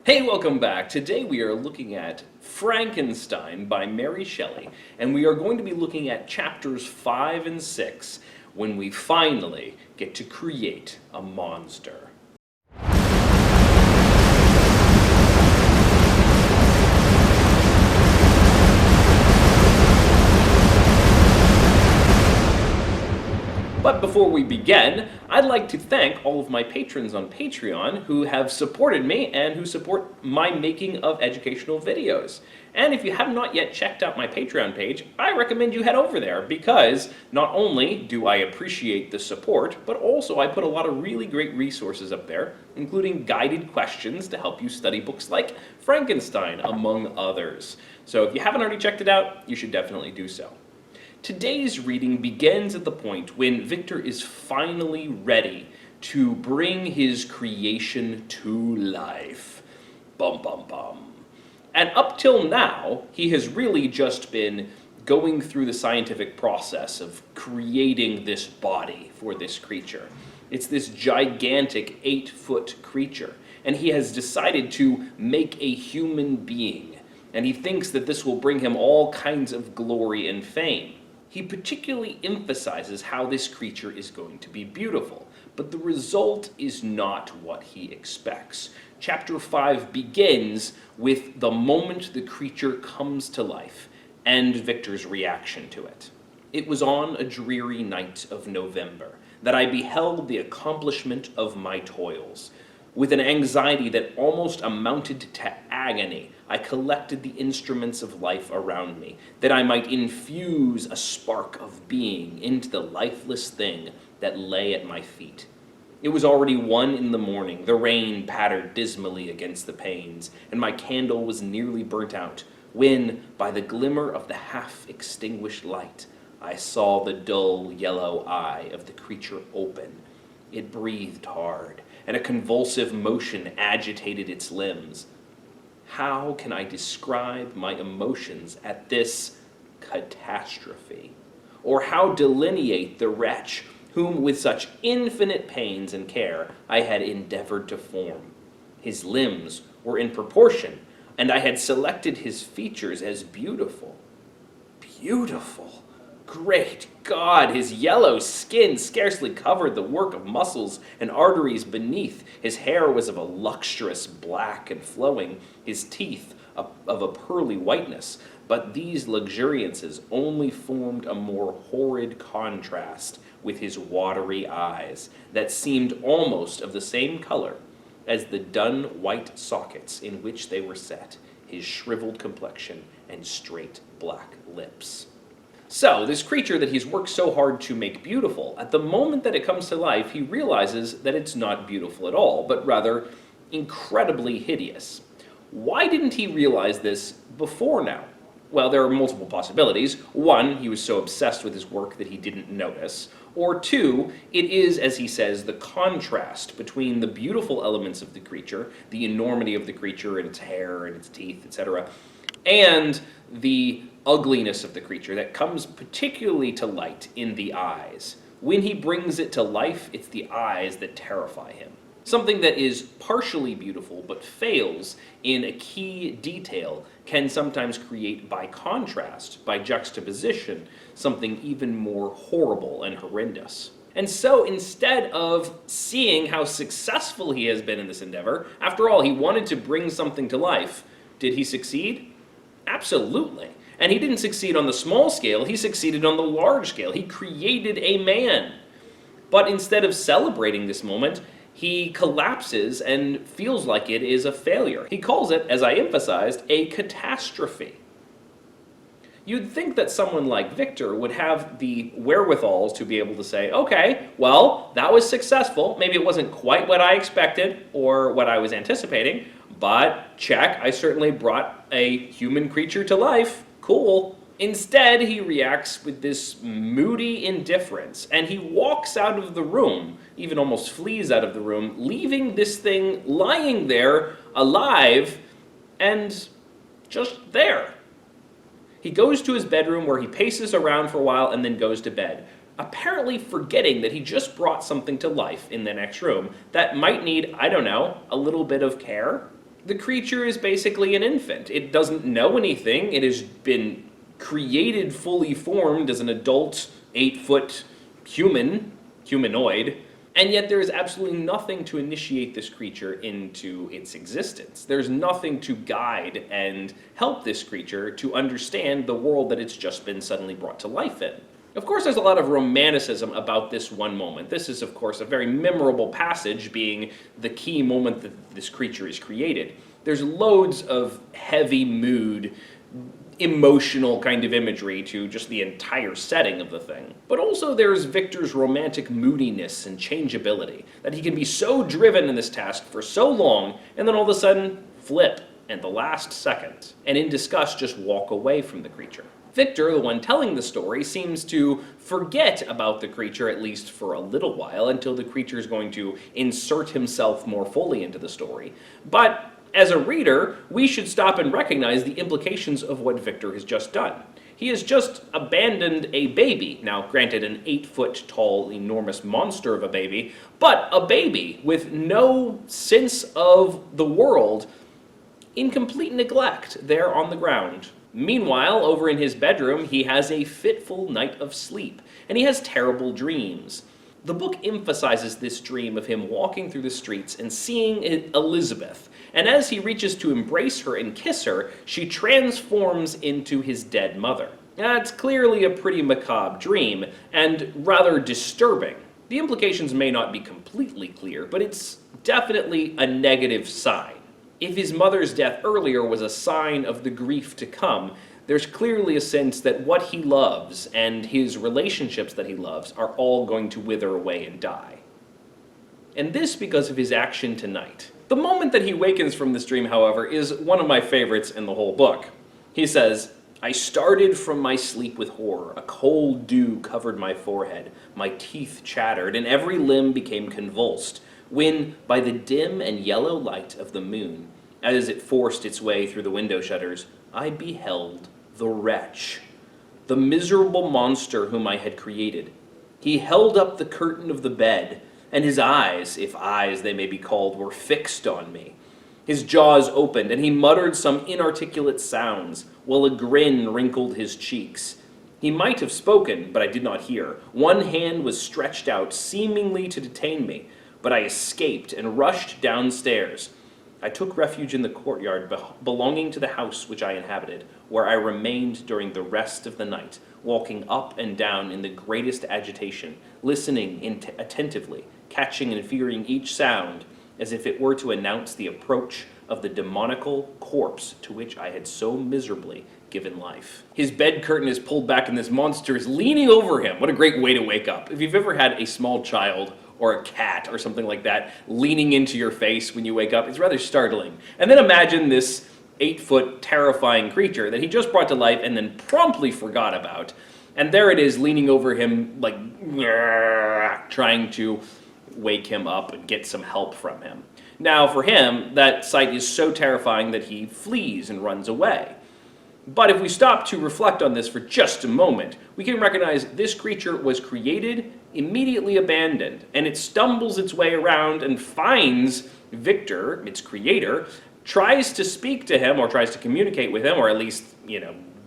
Hey, welcome back. Today we are looking at Frankenstein by Mary Shelley, and we are going to be looking at chapters 5 and 6 when we finally get to create a monster. But before we begin, I'd like to thank all of my patrons on Patreon who have supported me and who support my making of educational videos. And if you have not yet checked out my Patreon page, I recommend you head over there because not only do I appreciate the support, but also I put a lot of really great resources up there, including guided questions to help you study books like Frankenstein, among others. So if you haven't already checked it out, you should definitely do so. Today's reading begins at the point when Victor is finally ready to bring his creation to life. Bum bum bum. And up till now, he has really just been going through the scientific process of creating this body for this creature. It's this gigantic 8-foot creature, and he has decided to make a human being, and he thinks that this will bring him all kinds of glory and fame. He particularly emphasizes how this creature is going to be beautiful, but the result is not what he expects. Chapter 5 begins with the moment the creature comes to life, and Victor's reaction to it. It was on a dreary night of November that I beheld the accomplishment of my toils. With an anxiety that almost amounted to agony, I collected the instruments of life around me, that I might infuse a spark of being into the lifeless thing that lay at my feet. It was already 1 in the morning, the rain pattered dismally against the panes, and my candle was nearly burnt out, when, by the glimmer of the half-extinguished light, I saw the dull yellow eye of the creature open. It breathed hard, and a convulsive motion agitated its limbs. How can I describe my emotions at this catastrophe? Or how delineate the wretch whom with such infinite pains and care I had endeavored to form? His limbs were in proportion, and I had selected his features as beautiful. Beautiful! Great God, his yellow skin scarcely covered the work of muscles and arteries beneath. His hair was of a lustrous black and flowing, his teeth of a pearly whiteness. But these luxuriances only formed a more horrid contrast with his watery eyes, that seemed almost of the same color as the dun white sockets in which they were set, his shriveled complexion and straight black lips. So, this creature that he's worked so hard to make beautiful, at the moment that it comes to life, he realizes that it's not beautiful at all, but rather incredibly hideous. Why didn't he realize this before now? Well, there are multiple possibilities. 1, he was so obsessed with his work that he didn't notice. Or 2, it is, as he says, the contrast between the beautiful elements of the creature, the enormity of the creature and its hair and its teeth, etc., and the ugliness of the creature that comes particularly to light in the eyes. When he brings it to life, it's the eyes that terrify him. Something that is partially beautiful but fails in a key detail can sometimes create, by contrast, by juxtaposition, something even more horrible and horrendous. And so instead of seeing how successful he has been in this endeavor, after all, he wanted to bring something to life. Did he succeed? Absolutely. And he didn't succeed on the small scale, he succeeded on the large scale. He created a man. But instead of celebrating this moment, he collapses and feels like it is a failure. He calls it, as I emphasized, a catastrophe. You'd think that someone like Victor would have the wherewithals to be able to say, okay, well, that was successful. Maybe it wasn't quite what I expected or what I was anticipating, but check, I certainly brought a human creature to life. Cool. Instead, he reacts with this moody indifference, and he walks out of the room, even almost flees out of the room, leaving this thing lying there, alive, and just there. He goes to his bedroom where he paces around for a while and then goes to bed, apparently forgetting that he just brought something to life in the next room that might need, I don't know, a little bit of care. The creature is basically an infant. It doesn't know anything. It has been created fully formed as an adult, 8-foot humanoid, and yet there is absolutely nothing to initiate this creature into its existence. There's nothing to guide and help this creature to understand the world that it's just been suddenly brought to life in. Of course, there's a lot of romanticism about this one moment. This is, of course, a very memorable passage, being the key moment that this creature is created. There's loads of heavy mood, emotional kind of imagery to just the entire setting of the thing. But also there's Victor's romantic moodiness and changeability, that he can be so driven in this task for so long, and then all of a sudden, flip, at the last second, and in disgust just walk away from the creature. Victor, the one telling the story, seems to forget about the creature, at least for a little while, until the creature is going to insert himself more fully into the story. But as a reader, we should stop and recognize the implications of what Victor has just done. He has just abandoned a baby. Now, granted, an 8-foot tall, enormous monster of a baby, but a baby with no sense of the world, in complete neglect there on the ground. Meanwhile, over in his bedroom, he has a fitful night of sleep, and he has terrible dreams. The book emphasizes this dream of him walking through the streets and seeing Elizabeth, and as he reaches to embrace her and kiss her, she transforms into his dead mother. Now, it's clearly a pretty macabre dream, and rather disturbing. The implications may not be completely clear, but it's definitely a negative sign. If his mother's death earlier was a sign of the grief to come, there's clearly a sense that what he loves and his relationships that he loves are all going to wither away and die. And this because of his action tonight. The moment that he wakens from this dream, however, is one of my favorites in the whole book. He says, "I started from my sleep with horror. A cold dew covered my forehead. My teeth chattered, and every limb became convulsed, when, by the dim and yellow light of the moon, as it forced its way through the window shutters, I beheld the wretch, the miserable monster whom I had created. He held up the curtain of the bed, and his eyes, if eyes they may be called, were fixed on me. His jaws opened, and he muttered some inarticulate sounds, while a grin wrinkled his cheeks. He might have spoken, but I did not hear. One hand was stretched out, seemingly to detain me, but I escaped and rushed downstairs. I took refuge in the courtyard belonging to the house which I inhabited, where I remained during the rest of the night, walking up and down in the greatest agitation, listening attentively, catching and fearing each sound, as if it were to announce the approach of the demoniacal corpse to which I had so miserably given life." His bed curtain is pulled back and this monster is leaning over him. What a great way to wake up. If you've ever had a small child or a cat or something like that leaning into your face when you wake up, it's rather startling. And then imagine this 8-foot terrifying creature that he just brought to life and then promptly forgot about. And there it is leaning over him like trying to wake him up and get some help from him. Now for him, that sight is so terrifying that he flees and runs away. But if we stop to reflect on this for just a moment, we can recognize this creature was created, immediately abandoned, and it stumbles its way around and finds Victor, its creator, tries to speak to him, or tries to communicate with him, or at least,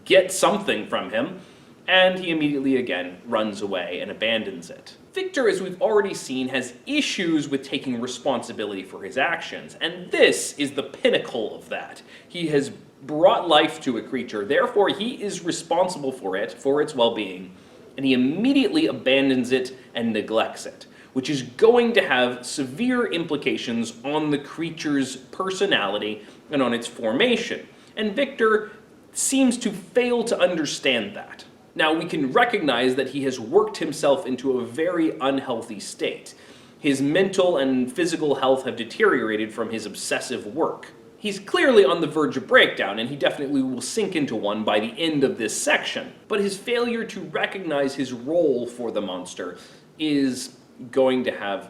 get something from him, and he immediately again runs away and abandons it. Victor, as we've already seen, has issues with taking responsibility for his actions, and this is the pinnacle of that. He has brought life to a creature, therefore he is responsible for it, for its well-being, and he immediately abandons it and neglects it, which is going to have severe implications on the creature's personality and on its formation. And Victor seems to fail to understand that. Now, we can recognize that he has worked himself into a very unhealthy state. His mental and physical health have deteriorated from his obsessive work. He's clearly on the verge of breakdown, and he definitely will sink into one by the end of this section. But his failure to recognize his role for the monster is going to have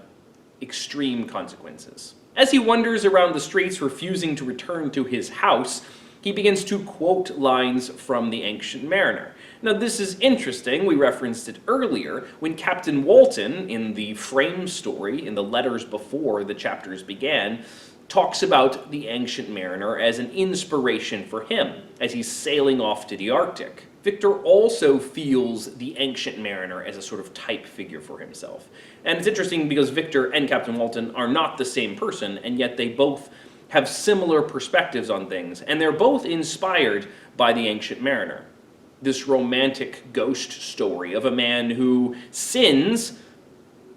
extreme consequences. As he wanders around the streets, refusing to return to his house, he begins to quote lines from The Ancient Mariner. Now, this is interesting. We referenced it earlier when Captain Walton, in the frame story, in the letters before the chapters began, talks about the Ancient Mariner as an inspiration for him as he's sailing off to the Arctic. Victor also feels the Ancient Mariner as a sort of type figure for himself. And it's interesting because Victor and Captain Walton are not the same person, and yet they both have similar perspectives on things, and they're both inspired by the Ancient Mariner. This romantic ghost story of a man who sins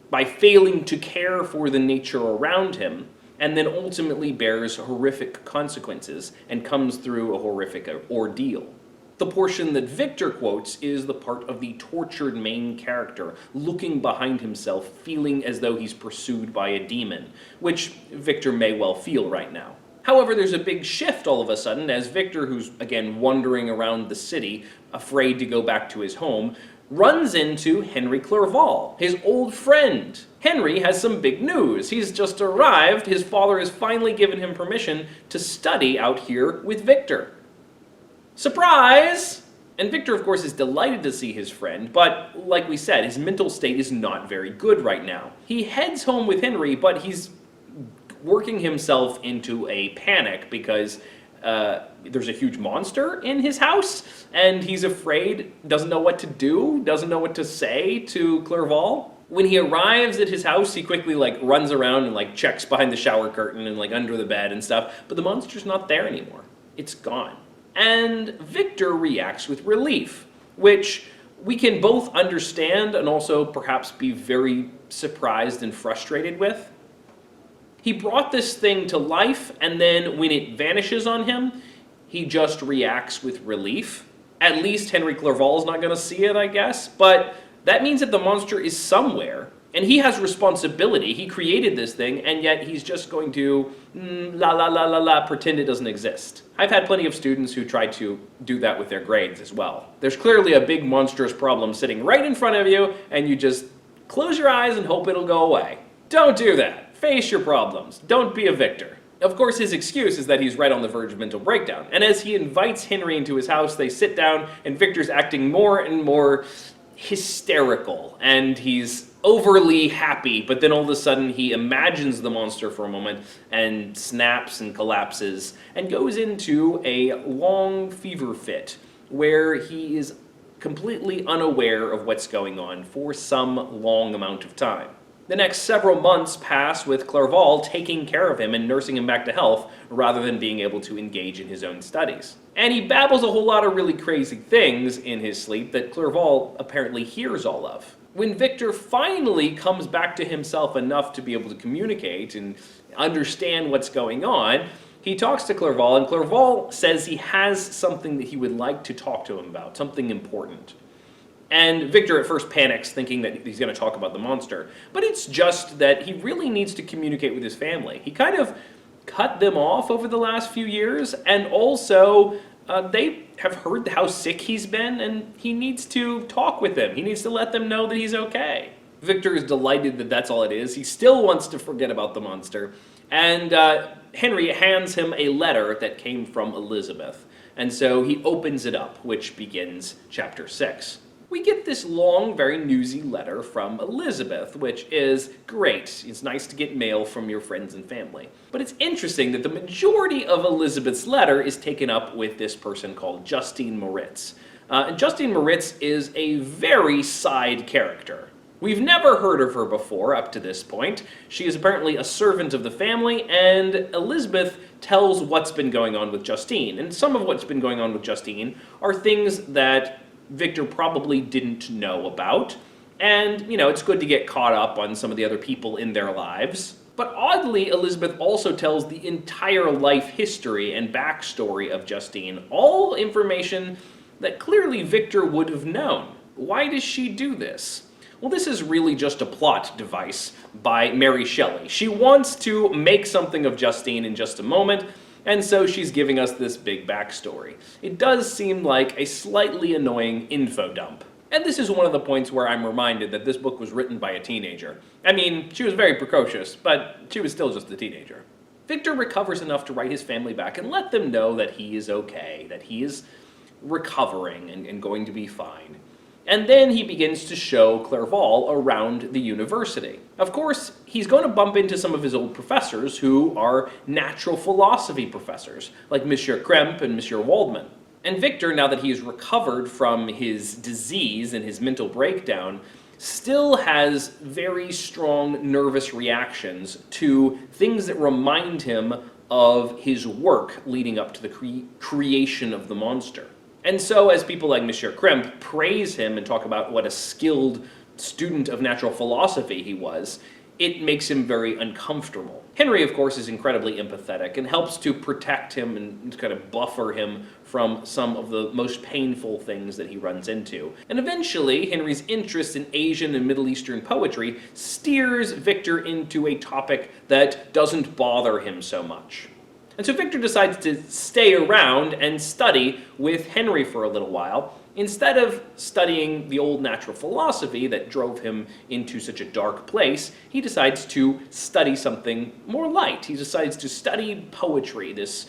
by failing to care for the nature around him, and then ultimately bears horrific consequences and comes through a horrific ordeal. The portion that Victor quotes is the part of the tortured main character looking behind himself, feeling as though he's pursued by a demon, which Victor may well feel right now. However, there's a big shift all of a sudden as Victor, who's again wandering around the city, afraid to go back to his home, runs into Henry Clerval, his old friend. Henry has some big news. He's just arrived. His father has finally given him permission to study out here with Victor. Surprise! And Victor, of course, is delighted to see his friend, but like we said, his mental state is not very good right now. He heads home with Henry, but he's working himself into a panic because there's a huge monster in his house, and he's afraid, doesn't know what to do, doesn't know what to say to Clerval. When he arrives at his house, he quickly runs around and checks behind the shower curtain and under the bed and stuff, but the monster's not there anymore. It's gone. And Victor reacts with relief, which we can both understand and also perhaps be very surprised and frustrated with. He brought this thing to life, and then when it vanishes on him, he just reacts with relief. At least Henry Clerval is not going to see it, I guess, but that means that the monster is somewhere, and he has responsibility. He created this thing, and yet he's just going to pretend it doesn't exist. I've had plenty of students who try to do that with their grades as well. There's clearly a big monstrous problem sitting right in front of you, and you just close your eyes and hope it'll go away. Don't do that. Face your problems. Don't be a victor. Of course, his excuse is that he's right on the verge of mental breakdown, and as he invites Henry into his house, they sit down, and Victor's acting more and more hysterical, and he's overly happy, but then all of a sudden he imagines the monster for a moment and snaps and collapses and goes into a long fever fit where he is completely unaware of what's going on for some long amount of time. The next several months pass with Clerval taking care of him and nursing him back to health rather than being able to engage in his own studies. And he babbles a whole lot of really crazy things in his sleep that Clerval apparently hears all of. When Victor finally comes back to himself enough to be able to communicate and understand what's going on, he talks to Clerval, and Clerval says he has something that he would like to talk to him about, something important. And Victor at first panics, thinking that he's going to talk about the monster. But it's just that he really needs to communicate with his family. He kind of cut them off over the last few years, and also they have heard how sick he's been, and he needs to talk with them. He needs to let them know that he's okay. Victor is delighted that that's all it is. He still wants to forget about the monster. And Henry hands him a letter that came from Elizabeth. And so he opens it up, which begins chapter 6. We get this long, very newsy letter from Elizabeth, which is great. It's nice to get mail from your friends and family. But it's interesting that the majority of Elizabeth's letter is taken up with this person called Justine Moritz. And Justine Moritz is a very side character. We've never heard of her before up to this point. She is apparently a servant of the family, and Elizabeth tells what's been going on with Justine. And some of what's been going on with Justine are things that Victor probably didn't know about, and, it's good to get caught up on some of the other people in their lives. But oddly, Elizabeth also tells the entire life history and backstory of Justine, all information that clearly Victor would have known. Why does she do this? Well, this is really just a plot device by Mary Shelley. She wants to make something of Justine in just a moment, and so she's giving us this big backstory. It does seem like a slightly annoying info dump. And this is one of the points where I'm reminded that this book was written by a teenager. I mean, she was very precocious, but she was still just a teenager. Victor recovers enough to write his family back and let them know that he is okay, that he is recovering and going to be fine. And then he begins to show Clerval around the university. Of course, he's going to bump into some of his old professors who are natural philosophy professors, like Monsieur Krempe and Monsieur Waldman. And Victor, now that he's recovered from his disease and his mental breakdown, still has very strong nervous reactions to things that remind him of his work leading up to the creation of the monster. And so as people like Monsieur Krempe praise him and talk about what a skilled student of natural philosophy he was, it makes him very uncomfortable. Henry, of course, is incredibly empathetic and helps to protect him and kind of buffer him from some of the most painful things that he runs into. And eventually, Henry's interest in Asian and Middle Eastern poetry steers Victor into a topic that doesn't bother him so much. And so Victor decides to stay around and study with Henry for a little while, instead of studying the old natural philosophy that drove him into such a dark place. He decides to study something more light. He decides to study poetry, this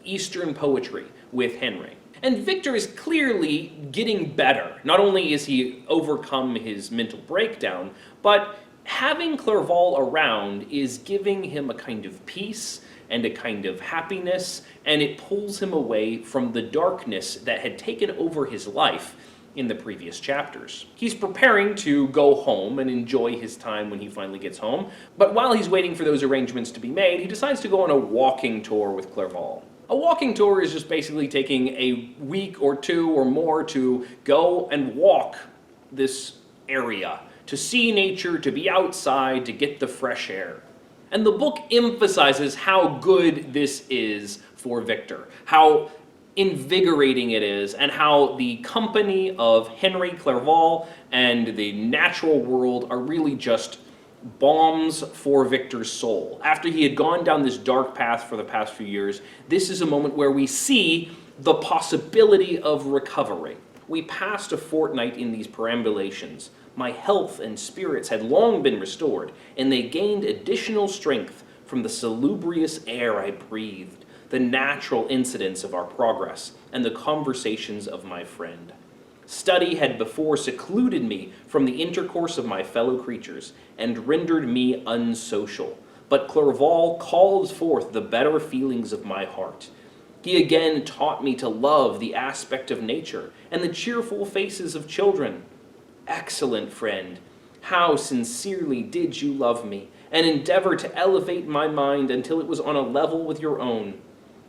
Eastern poetry, with Henry. And Victor is clearly getting better. Not only is he overcome his mental breakdown, but having Clerval around is giving him a kind of peace and a kind of happiness, and it pulls him away from the darkness that had taken over his life in the previous chapters. He's preparing to go home and enjoy his time when he finally gets home, but while he's waiting for those arrangements to be made, he decides to go on a walking tour with Clerval. A walking tour is just basically taking a week or two or more to go and walk this area, to see nature, to be outside, to get the fresh air. And the book emphasizes how good this is for Victor, how invigorating it is, and how the company of Henry Clerval and the natural world are really just balms for Victor's soul. After he had gone down this dark path for the past few years, this is a moment where we see the possibility of recovery. We passed a fortnight in these perambulations. My health and spirits had long been restored, and they gained additional strength from the salubrious air I breathed, the natural incidents of our progress, and the conversations of my friend. Study had before secluded me from the intercourse of my fellow creatures, and rendered me unsocial. But Clerval called forth the better feelings of my heart. He again taught me to love the aspect of nature, and the cheerful faces of children. Excellent friend, how sincerely did you love me, and endeavor to elevate my mind until it was on a level with your own.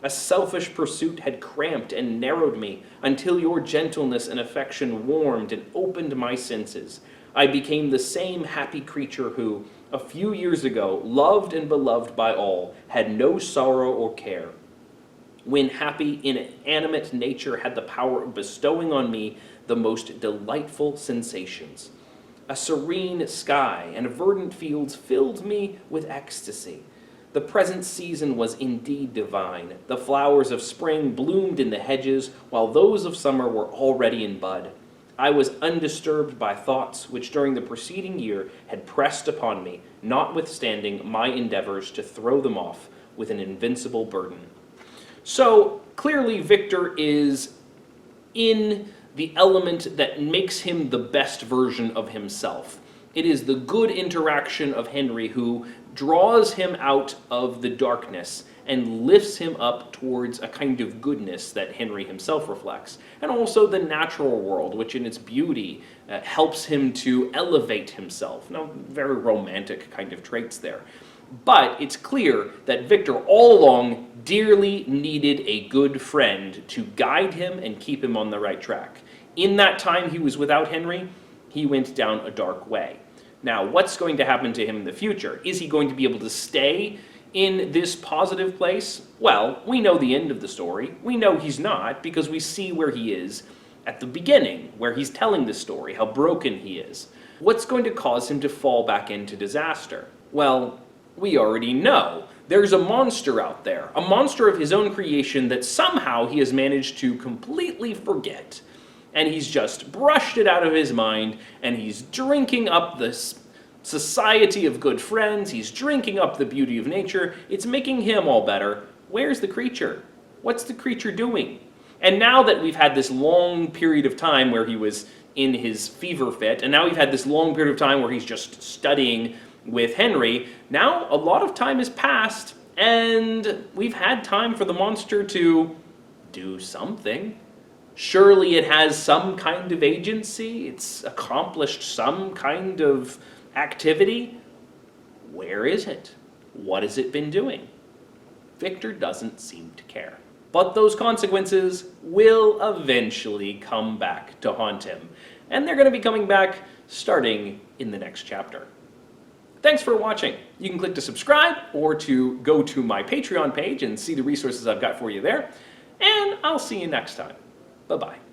A selfish pursuit had cramped and narrowed me until your gentleness and affection warmed and opened my senses. I became the same happy creature who, a few years ago, loved and beloved by all, had no sorrow or care. When happy, inanimate nature had the power of bestowing on me the most delightful sensations. A serene sky and verdant fields filled me with ecstasy. The present season was indeed divine. The flowers of spring bloomed in the hedges, while those of summer were already in bud. I was undisturbed by thoughts which during the preceding year had pressed upon me, notwithstanding my endeavors to throw them off with an invincible burden. So, clearly Victor is in the element that makes him the best version of himself. It is the good interaction of Henry who draws him out of the darkness and lifts him up towards a kind of goodness that Henry himself reflects. And also the natural world, which in its beauty helps him to elevate himself. Now, very romantic kind of traits there. But it's clear that Victor all along dearly needed a good friend to guide him and keep him on the right track. In that time he was without Henry, he went down a dark way. Now, what's going to happen to him in the future? Is he going to be able to stay in this positive place? Well, we know the end of the story. We know he's not, because we see where he is at the beginning, where he's telling the story, how broken he is. What's going to cause him to fall back into disaster? Well, we already know. There's a monster out there, a monster of his own creation that somehow he has managed to completely forget. And he's just brushed it out of his mind, and he's drinking up this society of good friends, he's drinking up the beauty of nature, it's making him all better. Where's the creature? What's the creature doing? And now that we've had this long period of time where he was in his fever fit, and now we've had this long period of time where he's just studying with Henry. Now a lot of time has passed, and we've had time for the monster to do something. Surely it has some kind of agency, it's accomplished some kind of activity. Where is it? What has it been doing? Victor doesn't seem to care. But those consequences will eventually come back to haunt him. And they're going to be coming back starting in the next chapter. Thanks for watching. You can click to subscribe or to go to my Patreon page and see the resources I've got for you there. And I'll see you next time. Bye-bye.